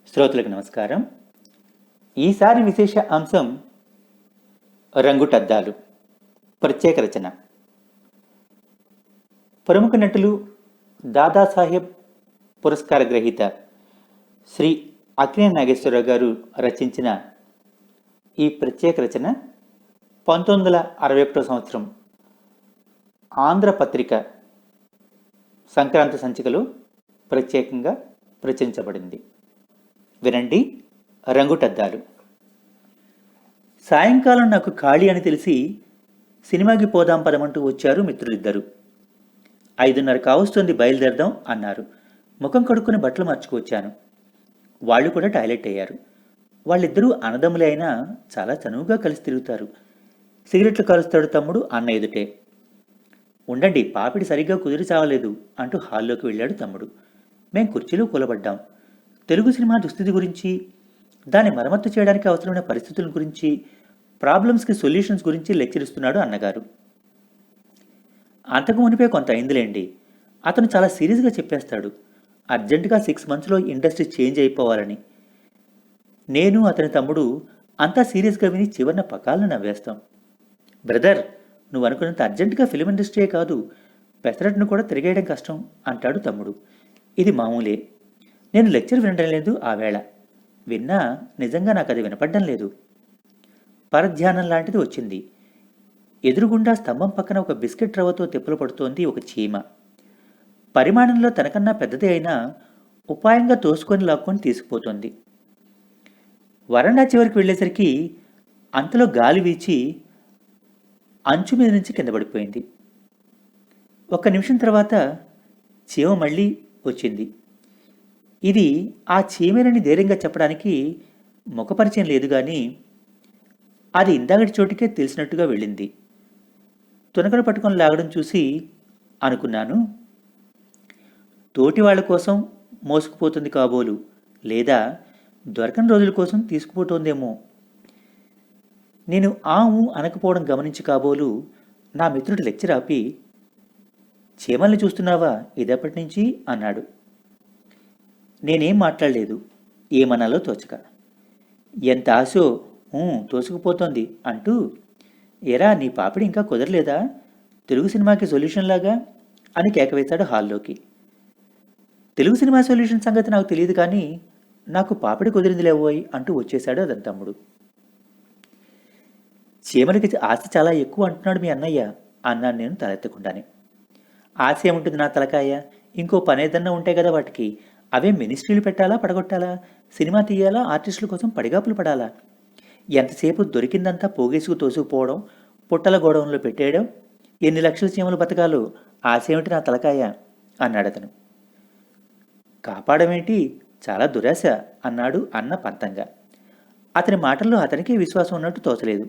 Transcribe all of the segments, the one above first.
శ్రోతలకు నమస్కారం. ఈసారి విశేష అంశం రంగుటద్దాలు. ప్రత్యేక రచన. ప్రముఖ నటులు, దాదాసాహెబ్ పురస్కార గ్రహీత శ్రీ అక్కినేని నాగేశ్వరరావు గారు రచించిన ఈ ప్రత్యేక రచన 1961 సంవత్సరం ఆంధ్రపత్రిక సంక్రాంతి సంచికలో ప్రత్యేకంగా ప్రచురించబడింది. వినండి. రంగుటద్దాలు. సాయంకాలం నాకు ఖాళీ అని తెలిసి సినిమాకి పోదాం పదమంటూ వచ్చారు మిత్రులిద్దరు. 5:30 కావస్తుంది, బయలుదేరదాం అన్నారు. ముఖం కడుక్కుని బట్టలు మార్చుకువచ్చాను. వాళ్ళు కూడా టాయిలెట్ అయ్యారు. వాళ్ళిద్దరూ అన్నదమ్ములే అయినా చాలా చనువుగా కలిసి తిరుగుతారు. సిగరెట్లు కాలుస్తాడు తమ్ముడు అన్న ఎదుటే. ఉండండి, పాపిడి సరిగ్గా కుదిరి చావలేదు అంటూ హాల్లోకి వెళ్ళాడు తమ్ముడు. మేం కుర్చీలో కూలబడ్డాం. తెలుగు సినిమా దుస్థితి గురించి, దాన్ని మరమ్మత్తు చేయడానికి అవసరమైన పరిస్థితుల గురించి, ప్రాబ్లమ్స్కి సొల్యూషన్స్ గురించి లెక్చర్ ఇస్తున్నాడు అన్నగారు. అంతకు మునిపే కొంత అయిందిలేండి. అతను చాలా సీరియస్గా చెప్పేస్తాడు. అర్జెంటుగా 6 monthsలో ఇండస్ట్రీ చేంజ్ అయిపోవాలని. నేను అతని తమ్ముడు అంతా సీరియస్గా విని చివరిన పకాలను నవ్వేస్తాం. బ్రదర్, నువ్వు అనుకున్నంత అర్జెంటుగా ఫిలిం ఇండస్ట్రీయే కాదు, పెసరట్ను కూడా తిరిగేయడం కష్టం అంటాడు తమ్ముడు. ఇది మామూలే. నేను లెక్చర్ వినడం లేదు ఆ వేళ. విన్నా నిజంగా నాకు అది వినపడ్డం లేదు. పరధ్యానం లాంటిది వచ్చింది. ఎదురుగుండా స్తంభం పక్కన ఒక బిస్కెట్ రవ్వతో తిప్పలు పడుతోంది ఒక చీమ. పరిమాణంలో తనకన్నా పెద్దదే అయినా ఉపాయంగా తోసుకొని లాక్కొని తీసుకుపోతోంది. వరండా చివరికి వెళ్ళేసరికి అంతలో గాలి వీచి అంచు మీద నుంచి కింద పడిపోయింది. 1 నిమిషం తర్వాత చీమ మళ్ళీ వచ్చింది. ఇది ఆ చీమేనని ధైర్యంగా చెప్పడానికి ముఖపరిచయం లేదు కానీ అది ఇందాకటి చోటుకే తెలిసినట్టుగా వెళ్ళింది. తునకను పట్టుకొని లాగడం చూసి అనుకున్నాను, తోటి వాళ్ళ కోసం మోసుకుపోతుంది కాబోలు, లేదా దొరకని రోజుల కోసం తీసుకుపోతోందేమో. నేను ఆము అనకపోవడం గమనించి కాబోలు నా మిత్రుడి లెక్చర్ ఆపి, చీమల్ని చూస్తున్నావా ఇదెప్పటి నుంచి అన్నాడు. నేనేం మాట్లాడలేదు, ఏమనాలో తోచక. ఎంత ఆశో, తోసుకుపోతోంది అంటూ, ఎరా నీ పాపిడి ఇంకా కుదరలేదా, తెలుగు సినిమాకి సొల్యూషన్ లాగా అని కేకవేశాడు హాల్లోకి. తెలుగు సినిమా సొల్యూషన్ సంగతి నాకు తెలియదు కానీ నాకు పాపిడి కుదిరింది లేవోయ్ అంటూ వచ్చేశాడు అతని తమ్ముడు. చీమలకి ఆశ చాలా ఎక్కువ అంటున్నాడు మీ అన్నయ్య అన్నాను నేను తలెత్తకుండానే. ఆశ ఏముంటుంది నా తలకాయ, ఇంకో పనేదన్నా ఉంటే కదా వాటికి. అవే మినిస్ట్రీలు పెట్టాలా, పడగొట్టాలా, సినిమా తీయాలా, ఆర్టిస్టుల కోసం పడిగాపులు పడాలా? ఎంతసేపు దొరికిందంతా పోగేసుకు తోసుకుపోవడం, పుట్టల గోడౌన్లో పెట్టేయడం, ఎన్ని లక్షల చీమలు బతకాలో, ఆశ ఏమిటి నా తలకాయ అన్నాడు అతను. కాపాడమేంటి, చాలా దురాశ అన్నాడు అన్న పంతంగా. అతని మాటల్లో అతనికే విశ్వాసం ఉన్నట్టు తోచలేదు.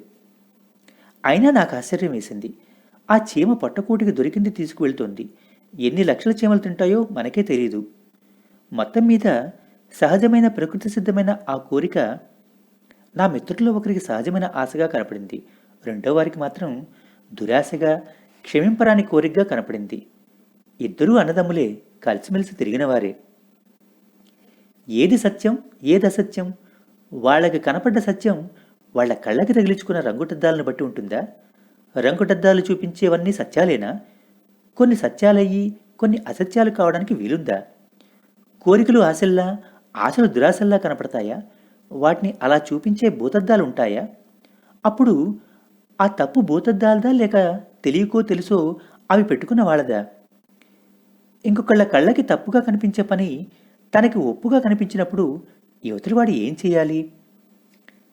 అయినా నాకు ఆశ్చర్యం వేసింది. ఆ చీమ పొట్టకూటికి దొరికింది తీసుకువెళ్తోంది. ఎన్ని లక్షల చీమలు తింటాయో మనకే తెలీదు. మొత్తం మీద సహజమైన ప్రకృతి సిద్ధమైన ఆ కోరిక నా మిత్రుల్లో ఒకరికి సహజమైన ఆశగా కనపడింది. రెండో వారికి మాత్రం దురాశగా, క్షమింపరాని కోరికగా కనపడింది. ఇద్దరూ అన్నదమ్ములే, కలిసిమెలిసి తిరిగిన వారే. ఏది సత్యం, ఏది అసత్యం? వాళ్ళకి కనపడ్డ సత్యం వాళ్ల కళ్ళకి తగిలించుకున్న రంగుటద్దాలను బట్టి ఉంటుందా? రంగుటద్దాలు చూపించేవన్నీ సత్యాలేనా? కొన్ని సత్యాలయ్యి కొన్ని అసత్యాలు కావడానికి వీలుందా? కోరికలు ఆశల్లా, ఆశలు దురాశల్లా కనపడతాయా? వాటిని అలా చూపించే భూతద్దాలు ఉంటాయా? అప్పుడు ఆ తప్పు భూతద్దాలదా, లేక తెలియకో తెలుసో అవి పెట్టుకున్న వాళ్ళదా? ఇంకొకళ్ళ కళ్ళకి తప్పుగా కనిపించే పని తనకి ఒప్పుగా కనిపించినప్పుడు యువతలివాడు ఏం చేయాలి?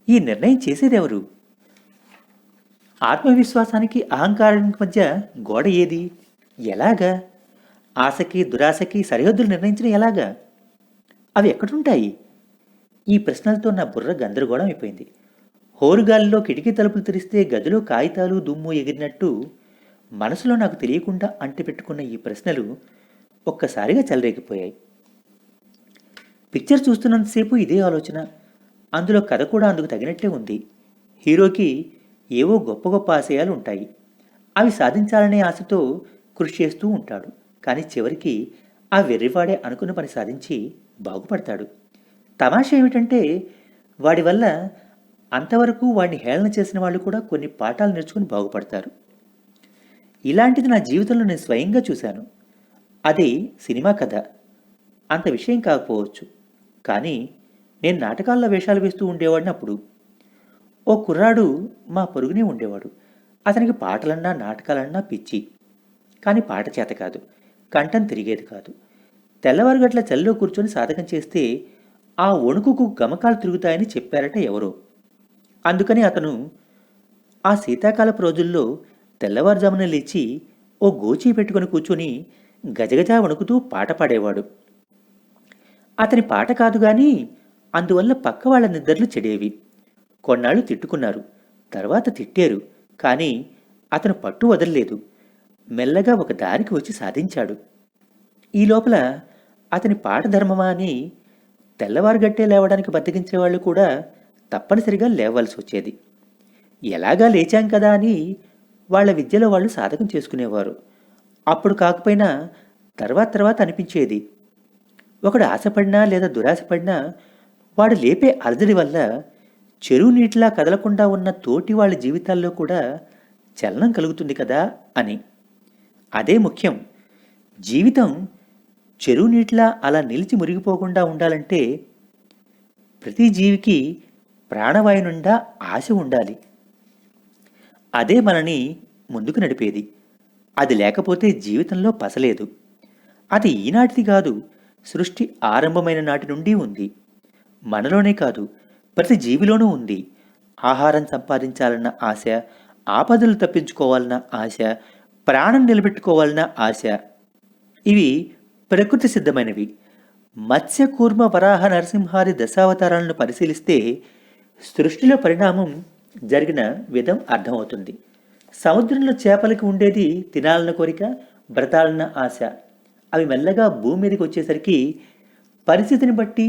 ఈ నిర్ణయం చేసేదెవరు? ఆత్మవిశ్వాసానికి అహంకారానికి మధ్య గోడ ఏది? ఎలాగా? ఆశకి దురాశకి సరిహద్దులు నిర్ణయించడం ఎలాగా? అవి ఎక్కడుంటాయి? ఈ ప్రశ్నలతో నా బుర్ర గందరగోళం అయిపోయింది. హోరుగాలిలో కిటికీ తలుపులు తెరిస్తే గదిలో కాగితాలు దుమ్ము ఎగిరినట్టు మనసులో నాకు తెలియకుండా అంటిపెట్టుకున్న ఈ ప్రశ్నలు ఒక్కసారిగా చెలరేగిపోయాయి. పిక్చర్ చూస్తున్నంతసేపు ఇదే ఆలోచన. అందులో కథ కూడా అందుకు తగినట్టే ఉంది. హీరోకి ఏవో గొప్ప గొప్ప ఆశయాలు ఉంటాయి. అవి సాధించాలనే ఆశతో కృషి చేస్తూ ఉంటాడు. కానీ చివరికి ఆ వెర్రివాడే అనుకున్న పని సాధించి బాగుపడతాడు. తమాషా ఏమిటంటే వాడి వల్ల అంతవరకు వాడిని హేళన చేసిన వాళ్ళు కూడా కొన్ని పాఠాలు నేర్చుకుని బాగుపడతారు. ఇలాంటిది నా జీవితంలో నేను స్వయంగా చూశాను. అది సినిమా కథ. అంత విషయం కాకపోవచ్చు. కానీ నేను నాటకాల్లో వేషాలు వేస్తూ ఉండేవాడిని అప్పుడు. ఓ కుర్రాడు మా పొరుగునే ఉండేవాడు. అతనికి పాటలన్నా నాటకాలన్నా పిచ్చి. కానీ పాట చేత కాదు. కంఠం తిరిగేది కాదు. తెల్లవారుగట్ల చలిలో కూర్చొని సాధకం చేస్తే ఆ వణుకుకు గమకాలు తిరుగుతాయని చెప్పారట ఎవరో. అందుకని అతను ఆ శీతాకాలపు రోజుల్లో తెల్లవారుజామున లేచి ఓ గోచీ పెట్టుకుని కూర్చొని గజగజా వణుకుతూ పాట పాడేవాడు. అతని పాట కాదు గాని అందువల్ల పక్క వాళ్ళ నిద్రలు చెడేవి. కొన్నాళ్ళు తిట్టుకున్నారు. తర్వాత తిట్టారు. కానీ అతను పట్టు వదలలేదు. మెల్లగా ఒక దారికి వచ్చి సాధించాడు. ఈ లోపల అతని పాట ధర్మమా అని తెల్లవారుగట్టే లేవడానికి బద్దకించేవాళ్ళు కూడా తప్పనిసరిగా లేవలసి వచ్చేది. ఎలాగా లేచాం కదా అని వాళ్ళ విద్యలో వాళ్ళు సాధకం చేసుకునేవారు. అప్పుడు కాకపోయినా తర్వాత తర్వాత అనిపించేది. ఒకడు ఆశపడినా లేదా దురాశపడినా వాడు లేపే అలజడి వల్ల చెరువు నీటిలా కదలకుండా ఉన్న తోటి వాళ్ళ జీవితాల్లో కూడా చలనం కలుగుతుంది కదా అని. అదే ముఖ్యం. జీవితం చెరువు నీటిలా అలా నిలిచి మురిగిపోకుండా ఉండాలంటే ప్రతి జీవికి ప్రాణవాయు నిండా ఆశ ఉండాలి. అదే మనని ముందుకు నడిపేది. అది లేకపోతే జీవితంలో పసలేదు. అది ఈనాటిది కాదు, సృష్టి ఆరంభమైన నాటి నుండి ఉంది. మనలోనే కాదు, ప్రతి జీవిలోనూ ఉంది. ఆహారం సంపాదించాలన్న ఆశ, ఆపదలు తప్పించుకోవాలన్న ఆశ, ప్రాణం నిలబెట్టుకోవాలన్న ఆశ. ఇవి ప్రకృతి సిద్ధమైనవి. మత్స్య కూర్మ వరాహ నరసింహాది దశావతారాలను పరిశీలిస్తే సృష్టిలో పరిణామం జరిగిన విధం అర్థమవుతుంది. సముద్రంలో చేపలకి ఉండేది తినాలన్న కోరిక, బ్రతాలన్న ఆశ. అవి మెల్లగా భూమి మీదకి వచ్చేసరికి పరిస్థితిని బట్టి,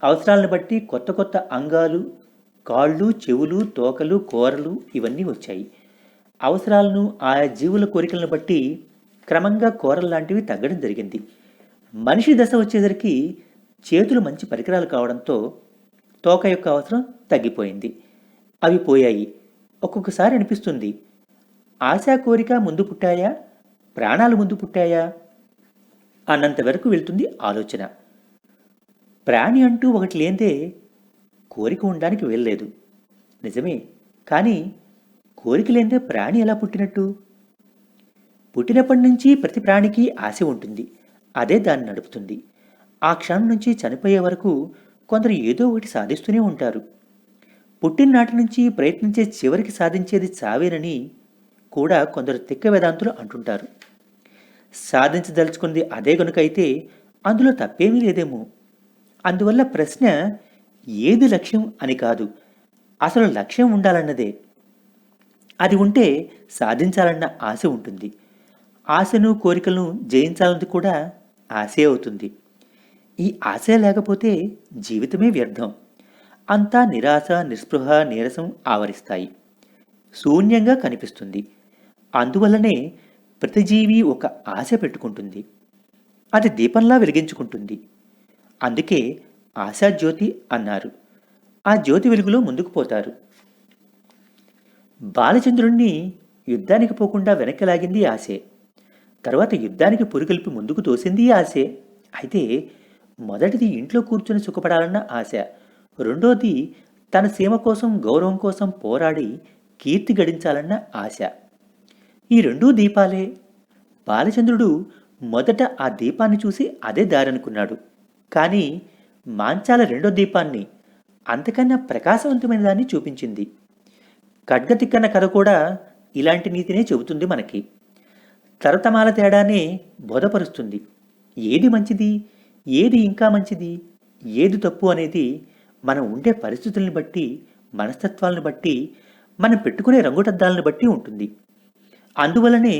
అవసరాలను బట్టి కొత్త కొత్త అంగాలు, కాళ్ళు, చెవులు, తోకలు, కూరలు ఇవన్నీ వచ్చాయి. అవసరాలను, ఆయా జీవుల కోరికలను బట్టి క్రమంగా కూరలు లాంటివి తగ్గడం జరిగింది. మనిషి దశ వచ్చేసరికి చేతులు మంచి పరికరాలు కావడంతో తోక యొక్క అవసరం తగ్గిపోయింది. అవి పోయాయి. ఒక్కొక్కసారి అనిపిస్తుంది, ఆశా కోరిక ముందు పుట్టాయా, ప్రాణాలు ముందు పుట్టాయా అన్నంత వరకు వెళ్తుంది ఆలోచన. ప్రాణి అంటూ ఒకటి లేదే కోరిక ఉండడానికి వెళ్ళలేదు. నిజమే. కానీ కోరిక లేదే ప్రాణి ఎలా పుట్టినట్టు? పుట్టినప్పటి నుంచి ప్రతి ప్రాణికి ఆశ ఉంటుంది. అదే దాన్ని నడుపుతుంది. ఆ క్షణం నుంచి చనిపోయే వరకు కొందరు ఏదో ఒకటి సాధిస్తూనే ఉంటారు. పుట్టిననాటి నుంచి ప్రయత్నించే చివరికి సాధించేది చావేనని కూడా కొందరు తిక్క వేదాంతులు అంటుంటారు. సాధించదలుచుకుంది అదే గనుకైతే అందులో తప్పేమీ లేదేమో. అందువల్ల ప్రశ్న ఏది లక్ష్యం అని కాదు, అసలు లక్ష్యం ఉండాలన్నదే. అది ఉంటే సాధించాలన్న ఆశ ఉంటుంది. ఆశను, కోరికలను జయించాలన్నది కూడా ఆశే అవుతుంది. ఈ ఆశ లేకపోతే జీవితమే వ్యర్థం. అంతా నిరాశ, నిస్పృహ, నీరసం ఆవరిస్తాయి. శూన్యంగా కనిపిస్తుంది. అందువల్లనే ప్రతి జీవి ఒక ఆశ పెట్టుకుంటుంది. అది దీపంలా వెలిగించుకుంటుంది. అందుకే ఆశాజ్యోతి అన్నారు. ఆ జ్యోతి వెలుగులో ముందుకు పోతారు. బాలచంద్రుణ్ణి యుద్ధానికి పోకుండా వెనక్కి లాగింది ఆశే. తర్వాత యుద్ధానికి పురికొల్పి ముందుకు తోసింది ఆశే. అయితే మొదటిది ఇంట్లో కూర్చొని సుఖపడాలన్న ఆశ. రెండోది తన సీమ కోసం, గౌరవం కోసం పోరాడి కీర్తి గడించాలన్న ఆశ. ఈ రెండూ దీపాలే. బాలచంద్రుడు మొదట ఆ దీపాన్ని చూసి అదే దారనుకున్నాడు. కానీ మాంచాల రెండో దీపాన్ని, అంతకన్నా ప్రకాశవంతమైన దాన్ని చూపించింది. ఖడ్గతిక్కన్న కథ కూడా ఇలాంటి నీతినే చెబుతుంది మనకి. తరతమాల తేడానే బోధపరుస్తుంది. ఏది మంచిది, ఏది ఇంకా మంచిది, ఏది తప్పు అనేది మనం ఉండే పరిస్థితుల్ని బట్టి, మనస్తత్వాలను బట్టి, మనం పెట్టుకునే రంగుటద్దాలను బట్టి ఉంటుంది. అందువలనే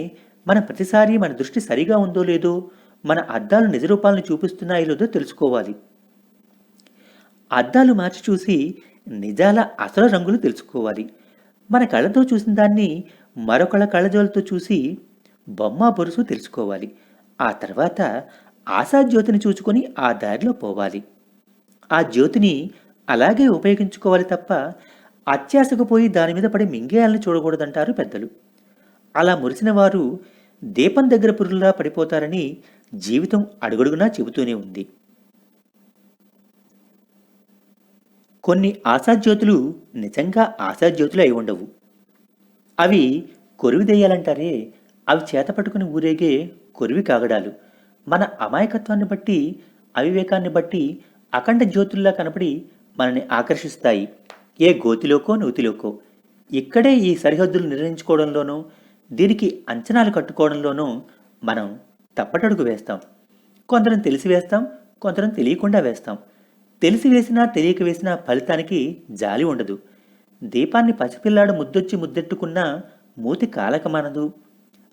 మనం ప్రతిసారి మన దృష్టి సరిగా ఉందో లేదో, మన అద్దాలు నిజరూపాలను చూపిస్తున్నాయో లేదో తెలుసుకోవాలి. అద్దాలు మార్చి చూసి నిజాల అసలు రంగులు తెలుసుకోవాలి. మన కళ్ళతో చూసిన దాన్ని మరొకళ్ళ కళ్ళజోలతో చూసి బొమ్మ బొరుసు తెలుసుకోవాలి. ఆ తర్వాత ఆశాజ్యోతిని చూచుకొని ఆ దారిలో పోవాలి. ఆ జ్యోతిని అలాగే ఉపయోగించుకోవాలి తప్ప అత్యాశకు పోయి దాని మీద పడి మింగేయాలని చూడకూడదంటారు పెద్దలు. అలా మురిసిన వారు దీపం దగ్గర పురుగులా పడిపోతారని జీవితం అడుగడుగునా చెబుతూనే ఉంది. కొన్ని ఆశాజ్యోతులు నిజంగా ఆశాజ్యోతులు అయి ఉండవు. అవి కొరివి దెయ్యాలంటారే, అవి చేతపట్టుకుని ఊరేగే కొరివి కాగడాలు. మన అమాయకత్వాన్ని బట్టి, అవివేకాన్ని బట్టి అఖండ జ్యోతుల్లా కనపడి మనని ఆకర్షిస్తాయి. ఏ గోతిలోకో నూతిలోకో. ఇక్కడే ఈ సరిహద్దులు నిర్ణయించుకోవడంలోనూ దీనికి అంచనాలు కట్టుకోవడంలోనూ మనం తప్పటడుగు వేస్తాం. కొందరం తెలిసి వేస్తాం, కొందరం తెలియకుండా వేస్తాం. తెలిసి వేసినా తెలియక వేసినా ఫలితానికి జాలి ఉండదు. దీపాన్ని పసిపిల్లాడు ముద్దొచ్చి ముద్దెట్టుకున్నా మూతి కాలకమానదు.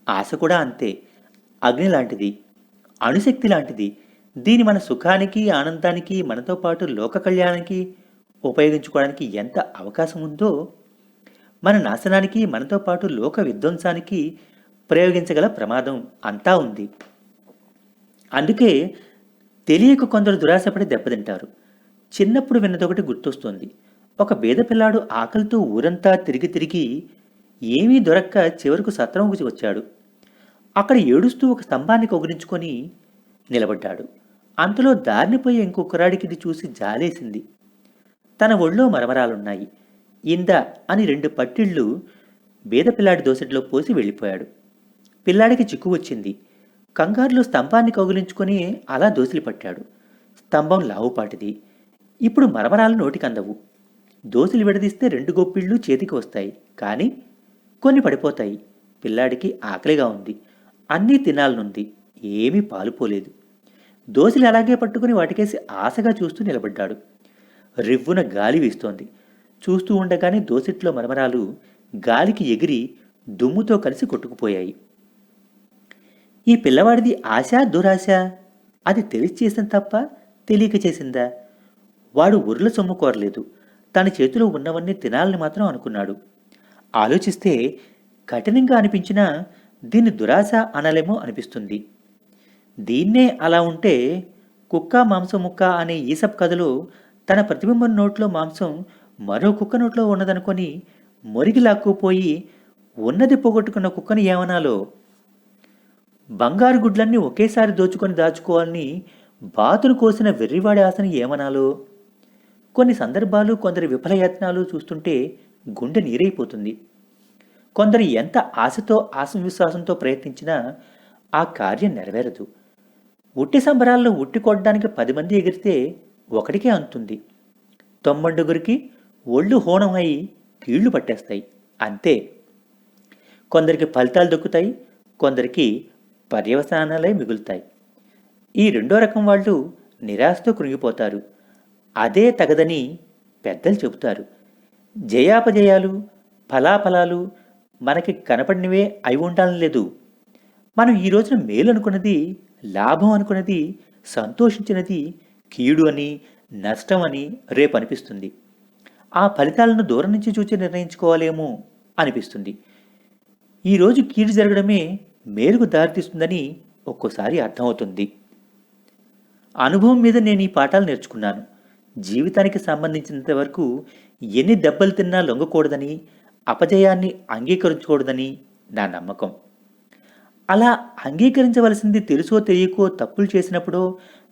ఆశ కూడా అంతే. అగ్ని లాంటిది, అణుశక్తి లాంటిది. దీని మన సుఖానికి, ఆనందానికి, మనతో పాటు లోక కళ్యాణానికి ఉపయోగించుకోవడానికి ఎంత అవకాశం ఉందో, మన నాశనానికి, మనతో పాటు లోక విధ్వంసానికి ప్రయోగించగల ప్రమాదం అంతా ఉంది. అందుకే తెలియక కొందరు దురాశపడి దెబ్బతింటారు. చిన్నప్పుడు విన్నదొకటి గుర్తొస్తుంది. ఒక బీద పిల్లాడు ఆకలితో ఊరంతా తిరిగి తిరిగి ఏమీ దొరక్క చివరకు సత్రంకు వచ్చాడు. అక్కడ ఏడుస్తూ ఒక స్తంభాన్ని కౌగిలించుకొని నిలబడ్డాడు. అంతలో దారిని పోయే ఇంకో కుర్రాడికి ఇది చూసి జాలేసింది. తన ఒళ్ళో మరమరాలున్నాయి. ఇందా అని 2 పట్టిళ్ళు బీద పిల్లాడి దోసెట్లో పోసి వెళ్ళిపోయాడు. పిల్లాడికి చిక్కు వచ్చింది. కంగారులో స్తంభాన్ని కౌగిలించుకొని అలా దోసిలి పట్టాడు. స్తంభం లావుపాటిది. ఇప్పుడు మరమరాలు నోటికందవు. దోసిలి విడదీస్తే 2 గొప్పిళ్ళు చేతికి వస్తాయి. కానీ కొన్ని పడిపోతాయి. పిల్లాడికి ఆకలిగా ఉంది. అన్నీ తినాలనుంది. ఏమీ పాలుపోలేదు. దోసిలి అలాగే పట్టుకుని వాటికేసి ఆశగా చూస్తూ నిలబడ్డాడు. రివ్వున గాలి వీస్తోంది. చూస్తూ ఉండగానే దోసిట్లో మరమరాలు గాలికి ఎగిరి దుమ్ముతో కలిసి కొట్టుకుపోయాయి. ఈ పిల్లవాడిది ఆశ, దురాశ? అది తెలిసి చేసిన తప్ప, తెలియక చేసిందా? వాడు ఉర్ల సొమ్ము కోరలేదు. తన చేతిలో ఉన్నవన్నీ తినాలని మాత్రం అనుకున్నాడు. ఆలోచిస్తే కఠినంగా అనిపించినా దీన్ని దురాశ అనలేమో అనిపిస్తుంది. దీన్నే అలా ఉంటే కుక్క మాంసం ముక్క అనే ఈసప్ కథలో తన ప్రతిబింబం నోట్లో మాంసం మరో కుక్క నోట్లో ఉన్నదనుకొని మొరిగి లాక్కుపోయి ఉన్నది పోగొట్టుకున్న కుక్కని ఏమనాలో? బంగారు గుడ్లన్నీ ఒకేసారి దోచుకొని దాచుకోవాలని బాతును కోసిన వెర్రివాడి ఆశని ఏమనాలో? కొన్ని సందర్భాలు, కొందరి విఫలయత్నాలు చూస్తుంటే గుండె నీరైపోతుంది. కొందరు ఎంత ఆశతో, ఆత్మవిశ్వాసంతో ప్రయత్నించినా ఆ కార్యం నెరవేరదు. ఉట్టి సంబరాల్లో ఉట్టి కొట్టడానికి 10 మంది ఎగిరితే ఒకటికే అంతుంది. 90 ఒళ్ళు హోనం అయి కీళ్లు పట్టేస్తాయి. అంతే. కొందరికి ఫలితాలు దొక్కుతాయి, కొందరికి పర్యవసానాలే మిగులుతాయి. ఈ రెండో రకం వాళ్ళు నిరాశతో కృంగిపోతారు. అదే తగదని పెద్దలు చెబుతారు. జయాపజయాలు, ఫలాఫలాలు మనకి కనపడినవే అయి ఉండాలని లేదు. మనం ఈ రోజున మేలు అనుకున్నది, లాభం అనుకున్నది, సంతోషించినది కీడు అని, నష్టం అని రేపు అనిపిస్తుంది. ఆ ఫలితాలను దూరం నుంచి చూచి నిర్ణయించుకోవాలేమో అనిపిస్తుంది. ఈరోజు కీడు జరగడమే మేలుకు దారితీస్తుందని ఒక్కోసారి అర్థమవుతుంది. అనుభవం మీద నేను ఈ పాఠాలు నేర్చుకున్నాను. జీవితానికి సంబంధించినంత వరకు ఎన్ని దెబ్బలు తిన్నా లొంగకూడదని, అపజయాన్ని అంగీకరించకూడదని నా నమ్మకం. అలా అంగీకరించవలసింది తెలుసో తెలియకో తప్పులు చేసినప్పుడో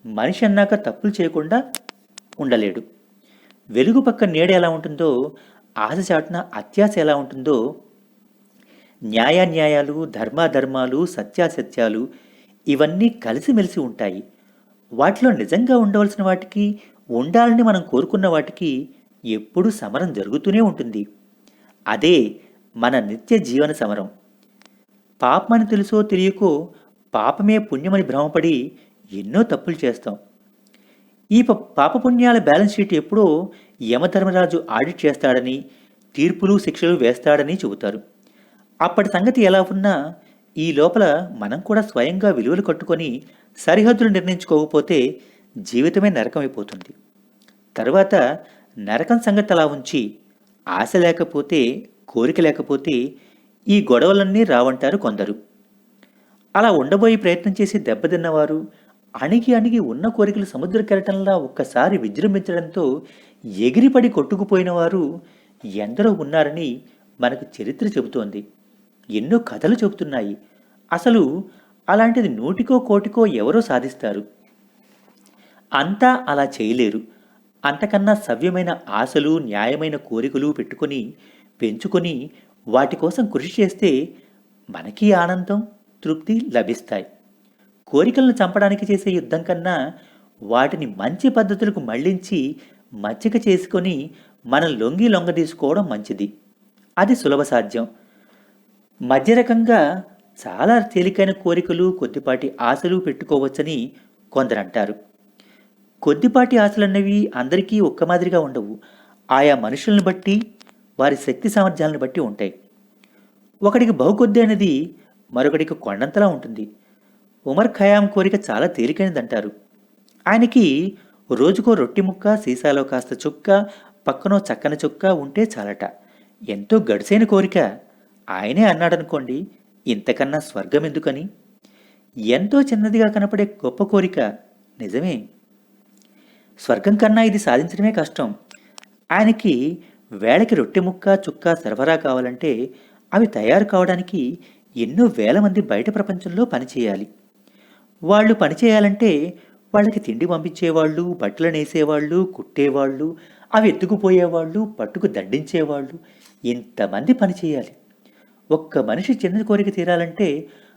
మనిషి అన్నాక తప్పులు చేయకుండా ఉండలేడు. వెలుగు పక్క నీడ ఎలా ఉంటుందో, ఆశ చాటున అత్యాశ ఎలా ఉంటుందో, న్యాయాన్యాయాలు, ధర్మాధర్మాలు, సత్యాసత్యాలు ఇవన్నీ కలిసిమెలిసి ఉంటాయి. వాటిలో నిజంగా ఉండవలసిన వాటికి, ఉండాలని మనం కోరుకున్న వాటికి ఎప్పుడూ సమరం జరుగుతూనే ఉంటుంది. అదే మన నిత్య జీవన సమరం. పాపమని తెలుసో తెలియకో పాపమే పుణ్యమని భ్రమపడి ఎన్నో తప్పులు చేస్తాం. ఈ పాపపుణ్యాల బ్యాలెన్స్ షీట్ ఎప్పుడో యమధర్మరాజు ఆడిట్ చేస్తాడని, తీర్పులు శిక్షలు వేస్తాడని చెబుతారు. అప్పటి సంగతి ఎలా ఉన్నా ఈ లోపల మనం కూడా స్వయంగా విలువలు కట్టుకొని సరిహద్దులు నిర్ణయించుకోకపోతే జీవితమే నరకమైపోతుంది. తరువాత నరకం సంగతి అలా ఉంచి, ఆశ లేకపోతే, కోరిక లేకపోతే ఈ గొడవలన్నీ రావంటారు కొందరు. అలా ఉండబోయి ప్రయత్నం చేసి దెబ్బతిన్నవారు, అణిగి అణిగి ఉన్న కోరికలు సముద్ర కెరటంలా ఒక్కసారి విజృంభించడంతో ఎగిరిపడి కొట్టుకుపోయిన వారు ఎందరో ఉన్నారని మనకు చరిత్ర చెబుతోంది. ఎన్నో కథలు చెబుతున్నాయి. అసలు అలాంటిది నూటికో కోటికో ఎవరో సాధిస్తారు. అంతా అలా చేయలేరు. అంతకన్నా సవ్యమైన ఆశలు, న్యాయమైన కోరికలు పెంచుకొని వాటి కోసం కృషి చేస్తే మనకి ఆనందం, తృప్తి లభిస్తాయి. కోరికలను చంపడానికి చేసే యుద్ధం కన్నా వాటిని మంచి పద్ధతులకు మళ్లించి మచ్చిక చేసుకొని మనం లొంగదీసుకోవడం మంచిది. అది సులభ సాధ్యం. మధ్య రకంగా చాలా తేలికైన కోరికలు, కొద్దిపాటి ఆశలు పెట్టుకోవచ్చని కొందరంటారు. కొద్దిపాటి ఆశలన్నవి అందరికీ ఒక్క మాదిరిగా ఉండవు. ఆయా మనుషులను బట్టి, వారి శక్తి సామర్థ్యాలను బట్టి ఉంటాయి. ఒకడికి బహుకొద్ది అనేది మరొకడికి కొండంతలా ఉంటుంది. ఉమర్ ఖయాం కోరిక చాలా తేలికైనదంటారు. ఆయనకి రోజుకో రొట్టి ముక్క, సీసాలో కాస్త చుక్క, పక్కనో చక్కని చుక్క ఉంటే చాలట. ఎంతో గడిసైన కోరిక. ఆయనే అన్నాడనుకోండి, ఇంతకన్నా స్వర్గం ఎందుకని. ఎంతో చిన్నదిగా కనపడే గొప్ప కోరిక. నిజమే, స్వర్గం కన్నా ఇది సాధించడమే కష్టం. ఆయనకి వేళకి రొట్టె ముక్క, చుక్క సరఫరా కావాలంటే అవి తయారు కావడానికి ఎన్నో వేల మంది బయట ప్రపంచంలో పనిచేయాలి. వాళ్ళు పనిచేయాలంటే వాళ్ళకి తిండి పంపించేవాళ్ళు, బట్టలు నేసేవాళ్ళు, కుట్టేవాళ్ళు, అవి ఎత్తుకుపోయేవాళ్ళు, పట్టుకు దండించేవాళ్ళు, ఇంతమంది పనిచేయాలి. ఒక్క మనిషి చిన్న కోరిక తీరాలంటే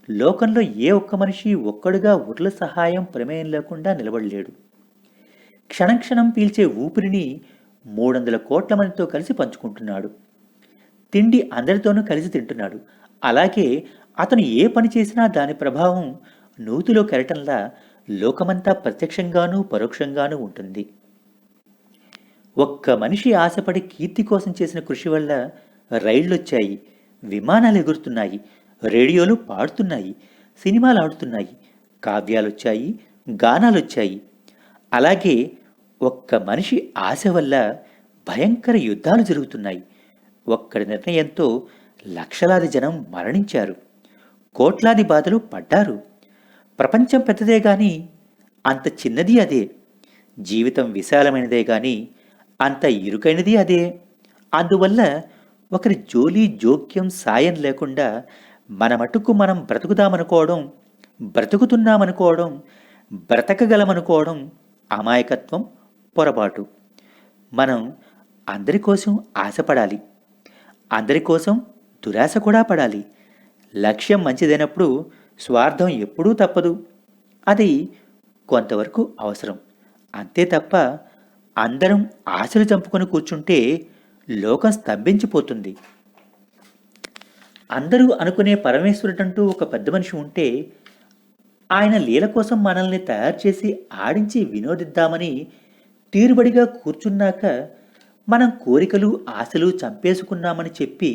లోకంలో ఏ ఒక్క మనిషి ఒక్కడుగా ఉర్ల సహాయం ప్రమేయం లేకుండా నిలబడలేడు. క్షణం క్షణం పీల్చే ఊపిరిని 300 కోట్ల మందితో కలిసి పంచుకుంటున్నాడు. తిండి అందరితోనూ కలిసి తింటున్నాడు. అలాగే అతను ఏ పని చేసినా దాని ప్రభావం నూతిలో కెరటంలా లోకమంతా ప్రత్యక్షంగానూ పరోక్షంగానూ ఉంటుంది. ఒక్క మనిషి ఆశపడి కీర్తి కోసం చేసిన కృషి వల్ల రైళ్లొచ్చాయి, విమానాలు ఎగురుతున్నాయి, రేడియోలు పాడుతున్నాయి, సినిమాలు ఆడుతున్నాయి, కావ్యాలొచ్చాయి, గానాలొచ్చాయి. అలాగే ఒక్క మనిషి ఆశ వల్ల భయంకర యుద్ధాలు జరుగుతున్నాయి. ఒక్కడి నిర్ణయంతో లక్షలాది జనం మరణించారు, కోట్లాది బాధలు పడ్డారు. ప్రపంచం పెద్దదే గాని అంత చిన్నది అదే. జీవితం విశాలమైనదే గాని అంత ఇరుకైనది అదే. అందువల్ల ఒకరి జోలి జోక్యం సాయం లేకుండా మన మటుకు మనం బ్రతుకుదామనుకోవడం, బ్రతుకుతున్నామనుకోవడం, బ్రతకగలమనుకోవడం అమాయకత్వం, పొరపాటు. మనం అందరి కోసం ఆశపడాలి, అందరి కోసం దురాశ కూడా పడాలి. లక్ష్యం మంచిదైనప్పుడు స్వార్థం ఎప్పుడూ తప్పదు. అది కొంతవరకు అవసరం, అంతే తప్ప అందరం ఆశలు చంపుకొని కూర్చుంటే లోకం స్తంభించిపోతుంది. అందరూ అనుకునే పరమేశ్వరుడంటూ ఒక పెద్ద మనిషి ఉంటే ఆయన లీల కోసం మనల్ని తయారు చేసి ఆడించి వినోదిద్దామని తీరుబడిగా కూర్చున్నాక మనం కోరికలు, ఆశలు చంపేసుకున్నామని చెప్పి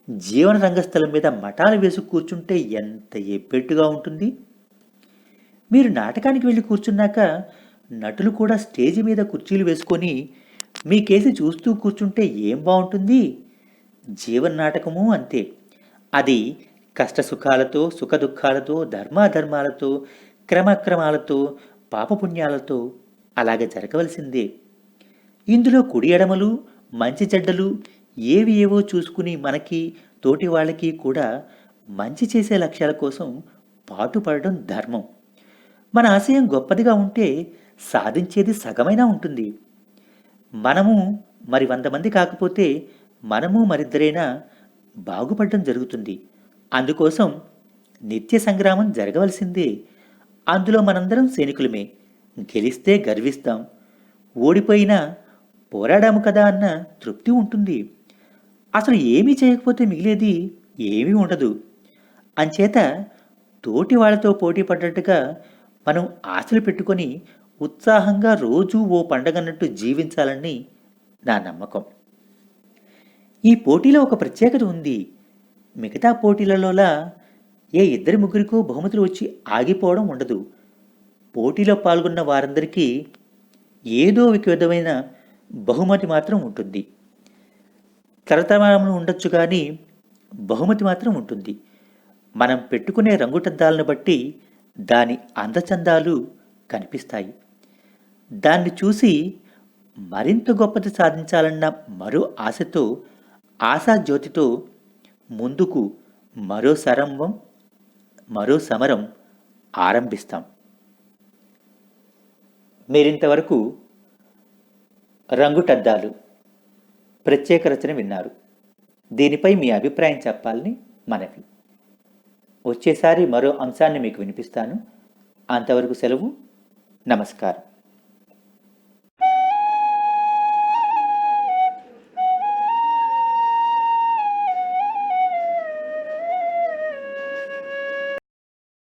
జీవన రంగస్థలం మీద మటాలు వేసి కూర్చుంటే ఎంత ఎబ్బెట్టుగా ఉంటుంది. మీరు నాటకానికి వెళ్ళి కూర్చున్నాక నటులు కూడా స్టేజి మీద కుర్చీలు వేసుకొని మీ కేసి చూస్తూ కూర్చుంటే ఏం బాగుంటుంది. జీవన నాటకము అంతే. అది కష్టసుఖాలతో, సుఖదుఖాలతో, ధర్మాధర్మాలతో, క్రమక్రమాలతో, పాపపుణ్యాలతో అలాగే జరగవలసిందే. ఇందులో కుడి ఎడమలు, మంచి చెడ్డలు ఏవి ఏవో చూసుకుని మనకి, తోటి వాళ్ళకి కూడా మంచి చేసే లక్ష్యాల కోసం పాటుపడడం ధర్మం. మన ఆశయం గొప్పదిగా ఉంటే సాధించేది సగమైనా ఉంటుంది. మనము మరి 100 మంది కాకపోతే మనము మరిద్దరైనా బాగుపడడం జరుగుతుంది. అందుకోసం నిత్య సంగ్రామం జరగవలసిందే. అందులో మనందరం సైనికులమే. గెలిస్తే గర్విస్తాం, ఓడిపోయినా పోరాడాము కదా అన్న తృప్తి ఉంటుంది. అసలు ఏమీ చేయకపోతే మిగిలేది ఏమీ ఉండదు. అంచేత తోటి వాళ్ళతో పోటీ పడ్డట్టుగా మనం ఆశలు పెట్టుకొని ఉత్సాహంగా రోజూ ఓ పండగన్నట్టు జీవించాలని నా నమ్మకం. ఈ పోటీలో ఒక ప్రత్యేకత ఉంది. మిగతా పోటీలలోలా ఏ 2-3కో బహుమతులు వచ్చి ఆగిపోవడం ఉండదు. పోటీలో పాల్గొన్న వారందరికీ ఏదో ఒక విధమైన బహుమతి మాత్రం ఉంటుంది. తరతమానం ఉండొచ్చు కానీ బహుమతి మాత్రం ఉంటుంది. మనం పెట్టుకునే రంగుటద్దాలను బట్టి దాని అందచందాలు కనిపిస్తాయి. దాన్ని చూసి మరింత గొప్పది సాధించాలన్న మరో ఆశతో, ఆశాజ్యోతితో ముందుకు మరో సమరం ఆరంభిస్తాం. మీరింతవరకు రంగుటద్దాలు ప్రత్యేక రచన విన్నారు. దీనిపై మీ అభిప్రాయం చెప్పాలని మనవి. వచ్చేసారి మరో అంశాన్ని మీకు వినిపిస్తాను. అంతవరకు సెలవు. నమస్కారం.